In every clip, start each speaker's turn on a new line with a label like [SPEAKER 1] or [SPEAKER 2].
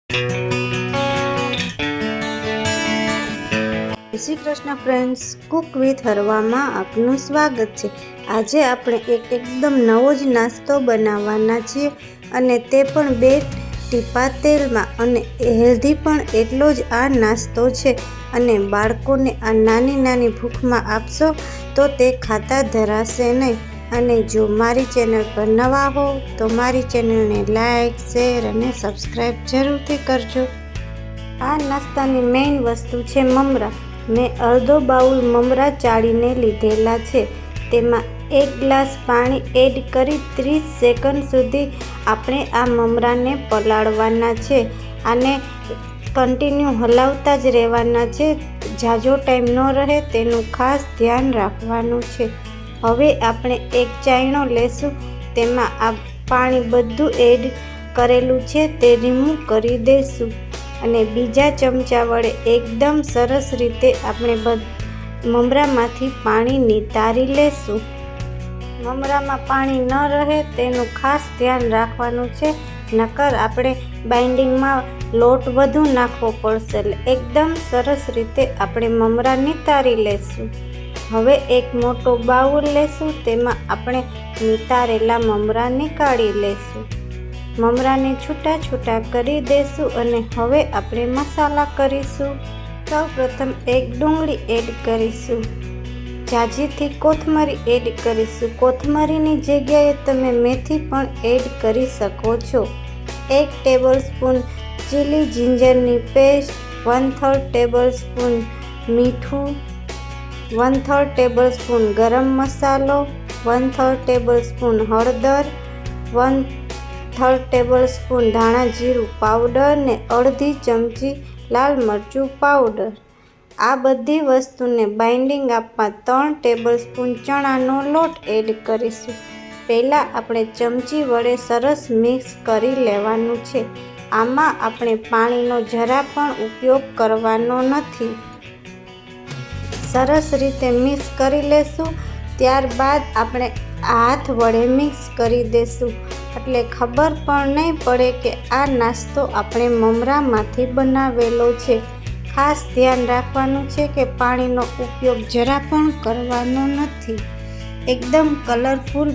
[SPEAKER 1] જય Shri Krishna friends, cook with હરવામાં આપનું સ્વાગત છે। આજે આપણે એકદમ નવો જ નાસ્તો બનાવવાના છીએ અને તે પણ 2 ટીપા તેલમાં, અને હેલ્ધી પણ એટલો જ આ નાસ્તો છે। અને બાળકોને આ નાની ભૂખમાં આપશો તો તે ખાતા ધરાશે નહીં। અને જો મારી ચેનલ પર નવા હો તો મારી ચેનલને લાઈક, શેર અને સબસ્ક્રાઈબ જરૂરથી કરજો। આ નાસ્તાની મેઇન વસ્તુ છે મમરા। મેં અડધો બાઉલ મમરા ચાળીને લીધેલા છે। તેમાં 1 ગ્લાસ પાણી એડ કરી 30 સેકન્ડ સુધી આપણે આ મમરાને પલાળવાના છે। આને કન્ટિન્યુ હલાવતા જ રહેવાના છે, ઝાઝો ટાઈમ ન રહે તેનું ખાસ ધ્યાન રાખવાનું છે। હવે આપણે એક ચાયણો લેશું, તેમાં આ પાણી બધું એડ કરેલું છે તે રિમૂવ કરી દઈશું અને બીજા ચમચા વડે એકદમ સરસ રીતે આપણે મમરામાંથી પાણી નિતારી લેશું। મમરામાં પાણી ન રહે તેનું ખાસ ધ્યાન રાખવાનું છે, નકર આપણે બાઇન્ડિંગમાં લોટ વધુ નાખવો પડશે। એટલે એકદમ સરસ રીતે આપણે મમરા નિતારી લેશું। હવે એક મોટો બાઉલ લેશું, તેમાં આપણે નિતારેલા મમરા નીકાળી લેશું। મમરાને છૂટા કરી દેશું અને હવે આપણે મસાલા કરીશું। સૌપ્રથમ એક ડુંગળી એડ કરીશું, ઝાઝીથી કોથમરી એડ કરીશું। કોથમરીની જગ્યાએ તમે મેથી પણ એડ કરી શકો છો। 1 ટેબલસ્પૂન ચીલી જિંજરની પેસ્ટ, 1/3 ટેબલસ્પૂન મીઠું, 1/3 ટેબલસ્પૂન ગરમ મસાલો, 1/3 ટેબલસ્પૂન હળદર, 1/3 ટેબલસ્પૂન ધાણા જીરું પાવડર ને અડધી ચમચી લાલ મરચું પાવડર। આ બધી વસ્તુને બાઇન્ડિંગ આપવા 3 ટેબલસ્પૂન ચણાનો લોટ એડ કરીશું। પહેલાં આપણે ચમચી વડે સરસ મિક્સ કરી લેવાનું છે। આમાં આપણે પાણીનો જરા પણ ઉપયોગ કરવાનો નથી। સરસ રીતે મિક્સ કરી લેશું, ત્યારબાદ આપણે હાથ વડે મિક્સ કરી દેશું, એટલે ખબર પણ નહીં પડે કે આ નાસ્તો આપણે મમરામાંથી બનાવેલો છે। ખાસ ધ્યાન રાખવાનું છે કે પાણીનો ઉપયોગ જરા પણ કરવાનો નથી। એકદમ કલરફુલ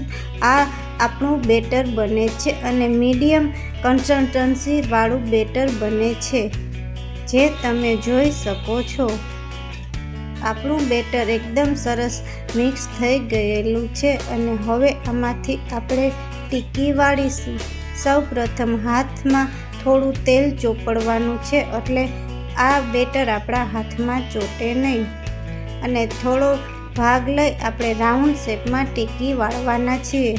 [SPEAKER 1] આ આપણું બેટર બને છે અને મીડિયમ કન્સિસ્ટન્સી વાળું બેટર બને છે, જે તમે જોઈ શકો છો। આપણું બેટર એકદમ સરસ મિક્સ થઈ ગયેલું છે અને હવે આમાંથી આપણે ટીકી વાળીશું। સૌપ્રથમ હાથમાં થોડું તેલ ચોપડવાનું છે, એટલે આ બેટર આપણા હાથમાં ચોટે નહીં, અને થોડો ભાગ લઈ આપણે રાઉન્ડ શેપમાં ટીકી વાળવાના છીએ।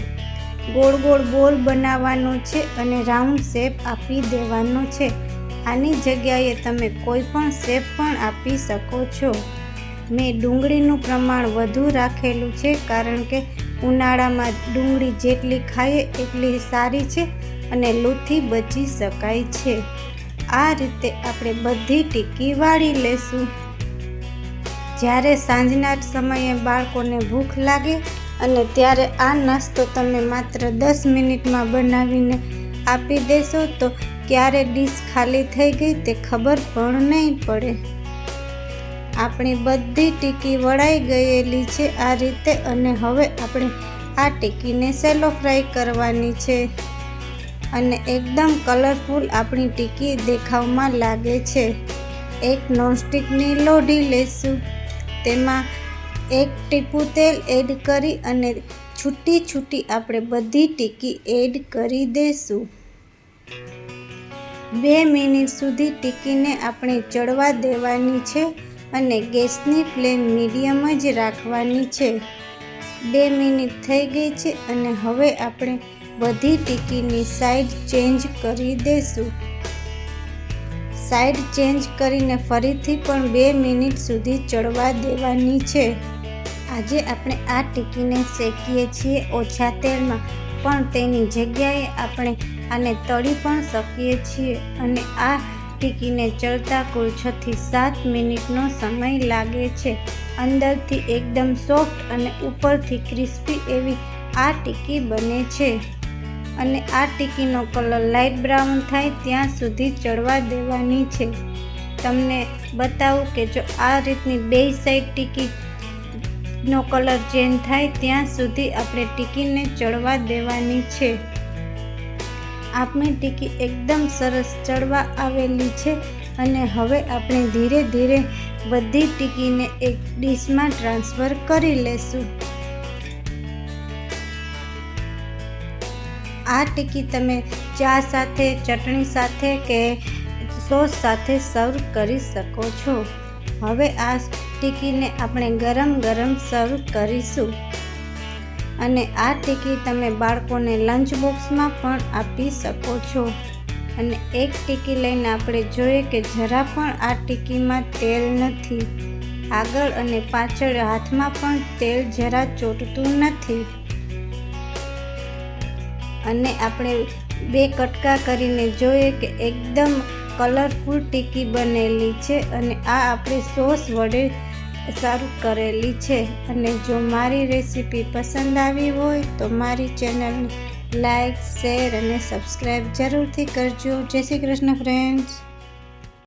[SPEAKER 1] ગોળ બોલ બનાવવાનો છે અને રાઉન્ડ શેપ આપી દેવાનો છે। આની જગ્યાએ તમે કોઈ પણ શેપ પણ આપી શકો છો। મેં ડુંગળીનું પ્રમાણ વધુ રાખેલું છે, કારણ કે ઉનાળામાં ડુંગળી જેટલી ખાઈએ એટલી સારી છે અને લૂથી બચી શકાય છે। આ રીતે આપણે બધી ટીકી વાળી લેશું। જ્યારે સાંજના સમયે બાળકોને ભૂખ લાગે અને ત્યારે આ નાસ્તો તમે માત્ર 10 મિનિટમાં બનાવીને આપી દેશો તો ક્યારે ડીશ ખાલી થઈ ગઈ તે ખબર પણ નહીં પડે। આપણી બધી ટીકી વળાઈ ગયેલી છે આ રીતે, અને હવે આપણે આ ટીકીને સેલો ફ્રાય કરવાની છે અને એકદમ કલરફુલ આપણી ટીકી દેખાવમાં લાગે છે। એક નોનસ્ટિકની લોઢી લેશું, તેમાં 1 ટીપું તેલ એડ કરી અને છૂટી આપણે બધી ટીકી એડ કરી દઈશું। 2 મિનિટ સુધી ટીકીને આપણે ચડવા દેવાની છે અને ગેસની ફ્લેમ મીડિયમ જ રાખવાની છે। 2 મિનિટ થઈ ગઈ છે અને હવે આપણે બધી ટીકીની સાઈડ ચેન્જ કરી દઈશું। સાઈડ ચેન્જ કરીને ફરીથી પણ 2 મિનિટ સુધી ચડવા દેવાની છે। આજે આપણે આ ટીકીને શેકીએ છીએ ઓછા તેલમાં, પણ તેની જગ્યાએ આપણે આને તળી પણ શકીએ છીએ અને આ ટીકીને ચડતા કુલ 6 થી 7 મિનિટનો સમય લાગે છે। અંદરથી એકદમ સોફ્ટ અને ઉપરથી ક્રિસ્પી એવી આ ટીકી બને છે। અને આ ટિક્કીનો કલર લાઇટ બ્રાઉન થાય ત્યાં સુધી ચડવા દેવાની છે. તમને બતાવું કે જો આ રીતની બે સાઈડ ટિક્કીનો કલર ચેન્જ થાય ત્યાં સુધી આપણે ટિક્કીને ચડવા દેવાની છે. આપણી ટિક્કી એકદમ સરસ ચડવા આવેલી છે અને હવે આપણે ધીરે ધીરે બધી ટિક્કીને એક ડીશમાં ટ્રાન્સફર કરી લેશું. આ ટિક્કી તમે ચા સાથે, ચટણી સાથે કે સોસ સાથે સર્વ કરી શકો છો. હવે આ ટિક્કીને આપણે ગરમ ગરમ સર્વ કરીશું અને આ ટિક્કી તમે બાળકોને લંચ બોક્સમાં પણ આપી શકો છો. અને એક ટિક્કી લઈને આપણે જોઈએ કે જરા પણ આ ટિક્કીમાં તેલ નથી. આગળ અને પાછળ હાથમાં પણ તેલ જરા ચોંટતું નથી. અને આપણે બે કટકા કરીને જોઈએ કે એકદમ કલરફુલ ટિક્કી બનેલી છે અને આ આપણે સોસ વડે સર્વ કરેલી છે. અને જો મારી રેસીપી પસંદ આવી હોય તો મારી ચેનલને લાઈક, શેર અને સબસ્ક્રાઈબ જરૂરથી કરજો. જય શ્રી કૃષ્ણ ફ્રેન્ડ્સ.